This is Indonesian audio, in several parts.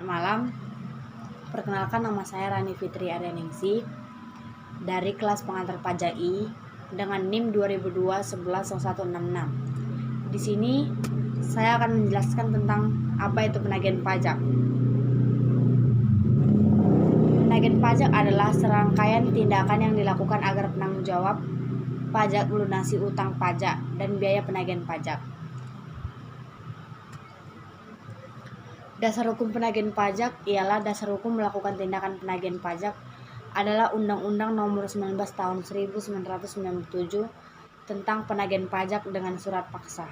malam. Perkenalkan, nama saya Rani Fitri Aryaningsih dari kelas pengantar pajak I dengan NIM 2002-110166. Di sini saya akan menjelaskan tentang apa itu penagihan pajak. Penagihan pajak adalah serangkaian tindakan yang dilakukan agar penanggung jawab pajak melunasi utang pajak dan biaya penagihan pajak. Dasar hukum penagihan pajak ialah dasar hukum melakukan tindakan penagihan pajak adalah Undang-Undang Nomor 19 Tahun 1997 tentang penagihan pajak dengan surat paksa.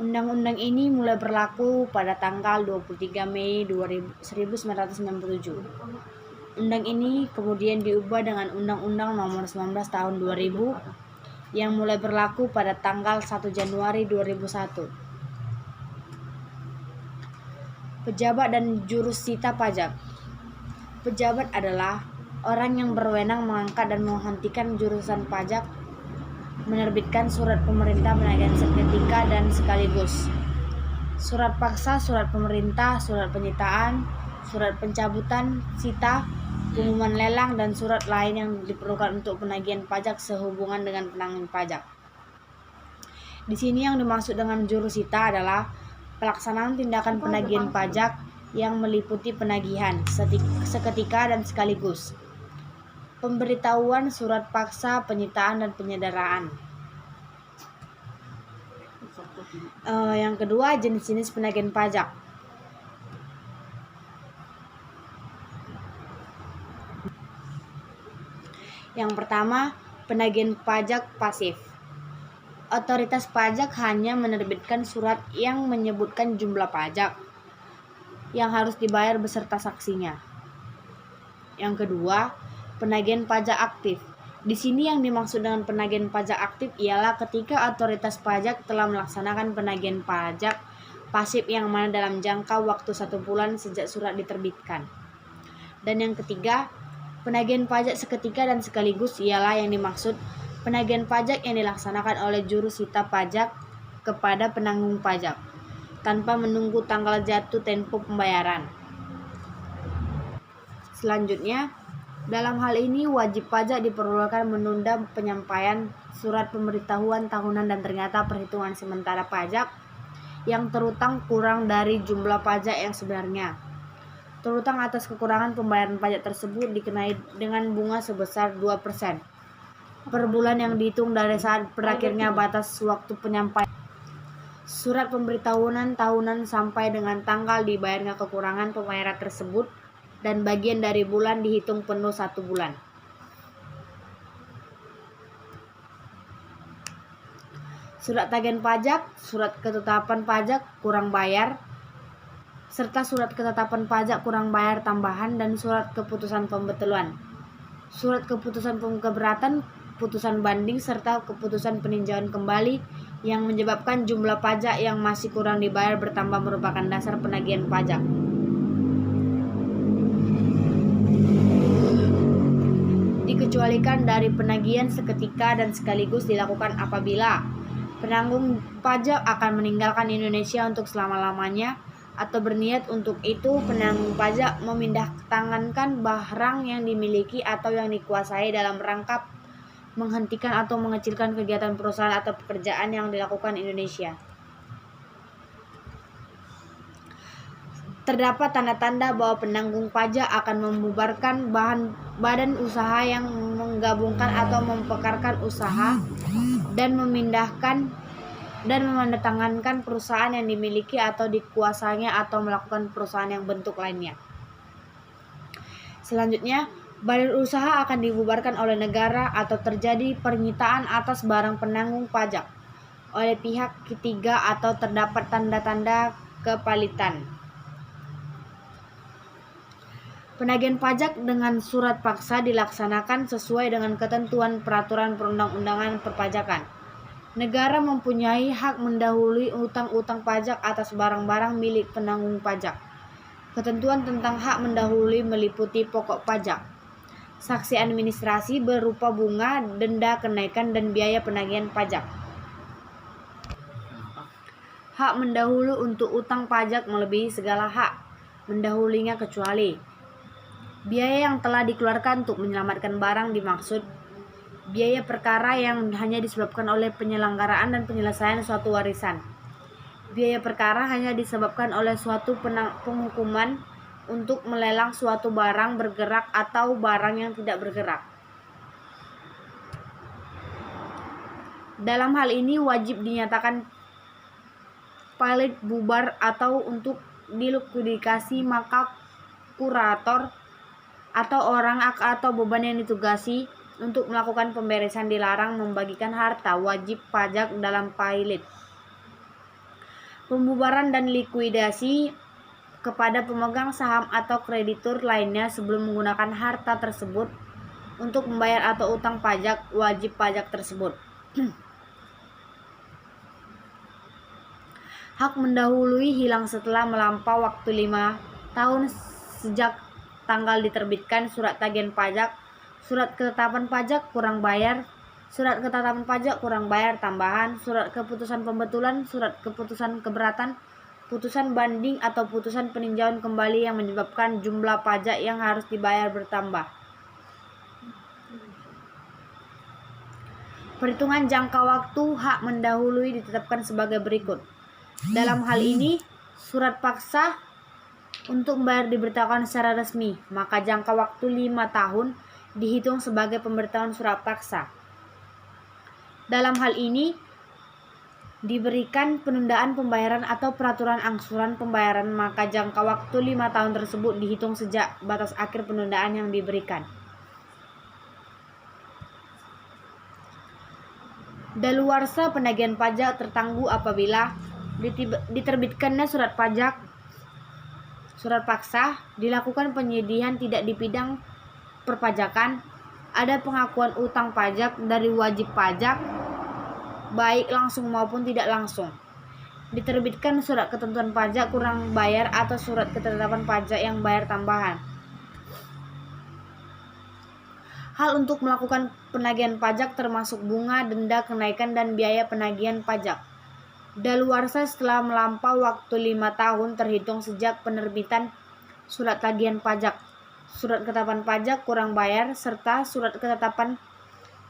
Undang-undang ini mulai berlaku pada tanggal 23 Mei 1997. Undang ini kemudian diubah dengan Undang-Undang Nomor 19 Tahun 2000 yang mulai berlaku pada tanggal 1 Januari 2001. Pejabat dan jurusita pajak. Pejabat adalah orang yang berwenang mengangkat dan menghentikan jurusan pajak, menerbitkan surat pemerintah penagihan seketika dan sekaligus, surat paksa, surat pemerintah, surat penyitaan, surat pencabutan sita, pengumuman lelang, dan surat lain yang diperlukan untuk penagihan pajak sehubungan dengan penanggung pajak. Di sini yang dimaksud dengan jurusita adalah pelaksanaan tindakan penagihan pajak yang meliputi penagihan seketika dan sekaligus, pemberitahuan, surat paksa, penyitaan, dan penyedaraan. Yang kedua, jenis-jenis penagihan pajak. Yang pertama, penagihan pajak pasif. Otoritas pajak hanya menerbitkan surat yang menyebutkan jumlah pajak yang harus dibayar beserta saksinya. Yang kedua, penagihan pajak aktif. Di sini yang dimaksud dengan penagihan pajak aktif ialah ketika otoritas pajak telah melaksanakan penagihan pajak pasif yang mana dalam jangka waktu 1 bulan sejak surat diterbitkan. Dan yang ketiga, penagihan pajak seketika dan sekaligus ialah yang dimaksud penagihan pajak yang dilaksanakan oleh jurusita pajak kepada penanggung pajak tanpa menunggu tanggal jatuh tempo pembayaran. Selanjutnya, dalam hal ini wajib pajak diperbolehkan menunda penyampaian surat pemberitahuan tahunan dan ternyata perhitungan sementara pajak yang terutang kurang dari jumlah pajak yang sebenarnya. Terutang atas kekurangan pembayaran pajak tersebut dikenai dengan bunga sebesar 2% per bulan yang dihitung dari saat berakhirnya batas waktu penyampaian surat pemberitahuan tahunan sampai dengan tanggal dibayarnya kekurangan pembayaran tersebut, dan bagian dari bulan dihitung penuh 1 bulan. Surat tagihan pajak, surat ketetapan pajak kurang bayar, serta surat ketetapan pajak kurang bayar tambahan, dan surat keputusan pembetulan, surat keputusan keberatan, putusan banding, serta keputusan peninjauan kembali yang menyebabkan jumlah pajak yang masih kurang dibayar bertambah merupakan dasar penagihan pajak. Dikecualikan dari penagihan seketika dan sekaligus dilakukan apabila penanggung pajak akan meninggalkan Indonesia untuk selama-lamanya atau berniat untuk itu. Penanggung pajak memindahtangankan barang yang dimiliki atau yang dikuasai dalam rangka menghentikan atau mengecilkan kegiatan perusahaan atau pekerjaan yang dilakukan Indonesia. Terdapat tanda-tanda bahwa penanggung pajak akan membubarkan badan usaha yang menggabungkan atau mempekarkan usaha dan memindahkan dan menandatangani perusahaan yang dimiliki atau dikuasainya atau melakukan perusahaan yang bentuk lainnya. Selanjutnya, badan usaha akan dibubarkan oleh negara atau terjadi penyitaan atas barang penanggung pajak oleh pihak ketiga atau terdapat tanda-tanda kepalitan. Penagihan pajak dengan surat paksa dilaksanakan sesuai dengan ketentuan peraturan perundang-undangan perpajakan. Negara mempunyai hak mendahului utang-utang pajak atas barang-barang milik penanggung pajak. Ketentuan tentang hak mendahului meliputi pokok pajak, saksi administrasi berupa bunga, denda, kenaikan, dan biaya penagihan pajak. Hak mendahulu untuk utang pajak melebihi segala hak mendahulinya kecuali biaya yang telah dikeluarkan untuk menyelamatkan barang dimaksud biaya perkara yang hanya disebabkan oleh penyelenggaraan dan penyelesaian suatu warisan. Biaya perkara hanya disebabkan oleh suatu penghukuman untuk melelang suatu barang bergerak atau barang yang tidak bergerak. Dalam hal ini wajib dinyatakan valid bubar atau untuk dilikuidasi, maka kurator atau orang atau beban yang ditugasi untuk melakukan pemberesan dilarang membagikan harta wajib pajak dalam valid. Pembubaran dan likuidasi kepada pemegang saham atau kreditur lainnya sebelum menggunakan harta tersebut untuk membayar atau utang pajak wajib pajak tersebut. Hak mendahului hilang setelah melampau waktu 5 tahun sejak tanggal diterbitkan surat tagihan pajak, surat ketetapan pajak kurang bayar, surat ketetapan pajak kurang bayar tambahan, surat keputusan pembetulan, surat keputusan keberatan, putusan banding atau putusan peninjauan kembali yang menyebabkan jumlah pajak yang harus dibayar bertambah. Perhitungan jangka waktu hak mendahului ditetapkan sebagai berikut. Dalam hal ini, surat paksa untuk membayar diberitahukan secara resmi, maka jangka waktu 5 tahun dihitung sebagai pemberitahuan surat paksa. Dalam hal ini, diberikan penundaan pembayaran atau peraturan angsuran pembayaran, maka jangka waktu 5 tahun tersebut dihitung sejak batas akhir penundaan yang diberikan. Daluarsa penagihan pajak tertangguh apabila diterbitkannya surat pajak, surat paksa, dilakukan penyedihan tidak di bidang perpajakan, ada pengakuan utang pajak dari wajib pajak, baik langsung maupun tidak langsung, diterbitkan surat ketentuan pajak kurang bayar atau surat ketetapan pajak yang bayar tambahan. Hal untuk melakukan penagihan pajak termasuk bunga, denda, kenaikan, dan biaya penagihan pajak. Daluarsa setelah melampau waktu 5 tahun terhitung sejak penerbitan surat tagihan pajak, surat ketetapan pajak kurang bayar, serta surat ketetapan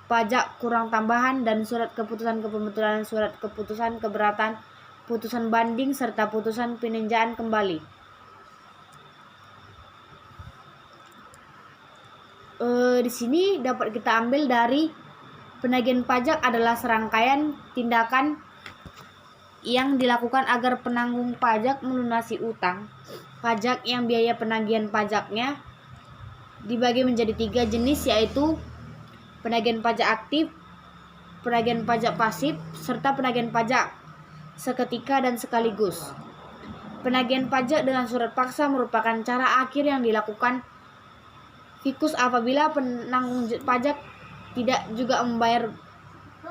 pajak kurang tambahan, dan surat keputusan pembetulan, surat keputusan keberatan, putusan banding, serta putusan peninjauan kembali. Di sini dapat kita ambil dari penagihan pajak adalah serangkaian tindakan yang dilakukan agar penanggung pajak melunasi utang pajak yang biaya penagihan pajaknya dibagi menjadi 3 jenis, yaitu penagihan pajak aktif, penagihan pajak pasif, serta penagihan pajak seketika dan sekaligus. Penagihan pajak dengan surat paksa merupakan cara akhir yang dilakukan fikus apabila penanggung pajak tidak juga membayar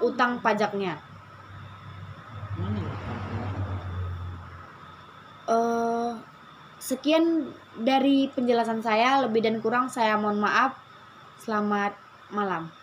utang pajaknya. Sekian dari penjelasan saya, lebih dan kurang saya mohon maaf. Selamat malam.